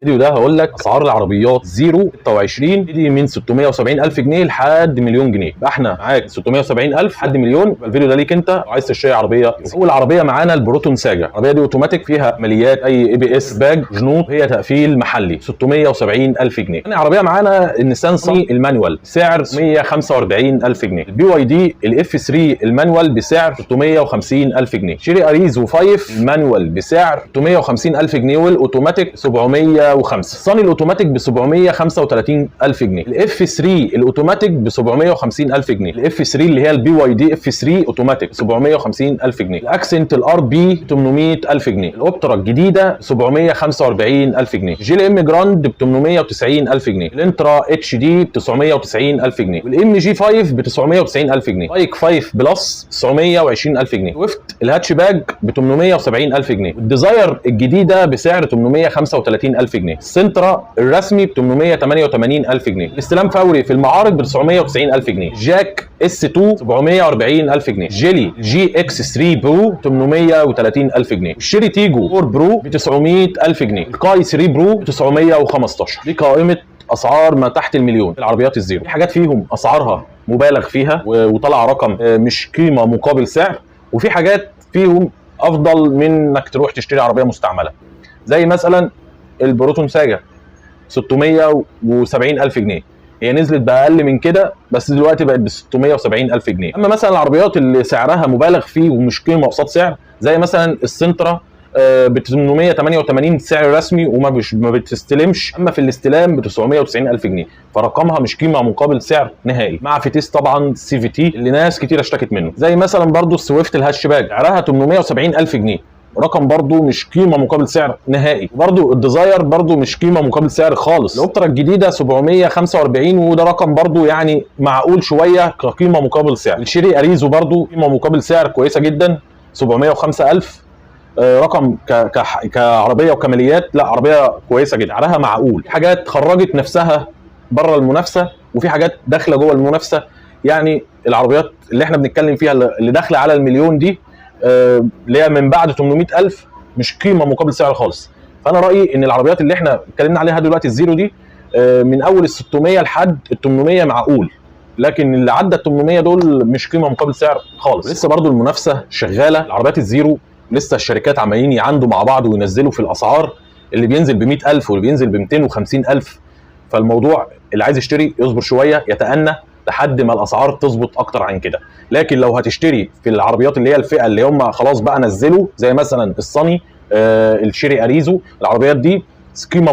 الفيديو ده هقول لك اسعار العربيات زيرو 26 تبتدي من 670,000 جنيه لحد مليون جنيه. يبقى احنا معاك 670,000 لحد مليون. يبقى الفيديو ده ليك انت لو عايز تشتري عربيه. اول عربيه معانا البروتون ساجا. العربيه دي اوتوماتيك فيها عمليات اي بي اس باج جنوط، هي تقفيل محلي 670,000 جنيه. ثاني عربيه معانا النيسان صني المانوال سعر 145,000 جنيه. البي واي دي الاف 3 المانوال بسعر 650,000 جنيه. شيري اريزو 5 المانوال بسعر 650,000 جنيه والاوتوماتيك 705. صني الاوتوماتيك ب 735,000 جنيه. الاف 3 الاوتوماتيك ب 750,000 جنيه. الاف 3 اللي هي البي واي دي اف 3 اوتوماتيك 750,000 جنيه. الاكسنت الار بي 800,000 جنيه. الاوبترا الجديده 745,000 جنيه. جي ال ام جراند ب 890,000 جنيه. الانترا اتش دي ب 990,000 جنيه. والام جي 5 ب 990,000 جنيه. بايك 5 بلس 920,000 جنيه. سويفت الهاتش باك ب 870,000 جنيه. الديزاير الجديده بسعر 835,000 جنيه. السنترا الرسمي ب 888,000 جنيه. الاستلام فوري في المعارض ب 990,000 جنيه. جاك اس 2 740,000 جنيه. جيلي جي اكس 3 برو 830,000 جنيه. الشيري تيجو 4 برو ب 900,000 جنيه. الكاي 3 برو ب 915. دي قائمه اسعار ما تحت المليون العربيات الزيرو. في حاجات فيهم اسعارها مبالغ فيها وطلع رقم مش قيمه مقابل سعر، وفي حاجات فيهم افضل من انك تروح تشتري عربيه مستعمله، زي مثلا البروتون ساجا 670,000 جنيه. هي نزلت باقل من كده بس دلوقتي بقت ب 670,000 جنيه. اما مثلا العربيات اللي سعرها مبالغ فيه ومش قيمه قصاد سعر، زي مثلا السنترا ب 888 سعر رسمي وما ما بتستلمش، اما في الاستلام ب 990,000 جنيه، فرقمها مش قيمه مقابل سعر نهائي. مع فيتيس طبعا سي في تي اللي ناس كتير اشتكت منه، زي مثلا برضو السويفت الهاتشباك سعرها 870,000 جنيه، رقم برضو مش قيمه مقابل سعر نهائي. برضو الديزاير برضو مش قيمه مقابل سعر خالص. الاوبترا الجديده 745 وده رقم برضو يعني معقول شويه كقيمه مقابل سعر. الشيري اريزو برضو قيمه مقابل سعر كويسه جدا 705,000، رقم كعربيه وكماليات، لا عربيه كويسه جدا، سعرها معقول. في حاجات خرجت نفسها بره المنافسه وفي حاجات داخله جوه المنافسه. يعني العربيات اللي احنا بنتكلم فيها اللي داخله على المليون دي اللي هي من بعد 800,000 مش قيمه مقابل سعر خالص. فانا رايي ان العربيات اللي احنا اتكلمنا عليها دلوقتي الزيرو دي من اول ال 600 لحد ال 800 معقول، لكن اللي عدى ال 800 دول مش قيمه مقابل سعر خالص. لسه برضو المنافسه شغاله. العربيات الزيرو لسه الشركات عمالين يعاندوا مع بعض وينزلوا في الاسعار، اللي بينزل ب 100,000 واللي بينزل ب 250,000. فالموضوع اللي عايز يشتري يصبر شويه، يتأنى لحد ما الاسعار تظبط اكتر عن كده. لكن لو هتشتري في العربيات اللي هي الفئه اللي هم خلاص بقى نزلوا، زي مثلا الصني الشيري اريزو، العربيات دي قيمه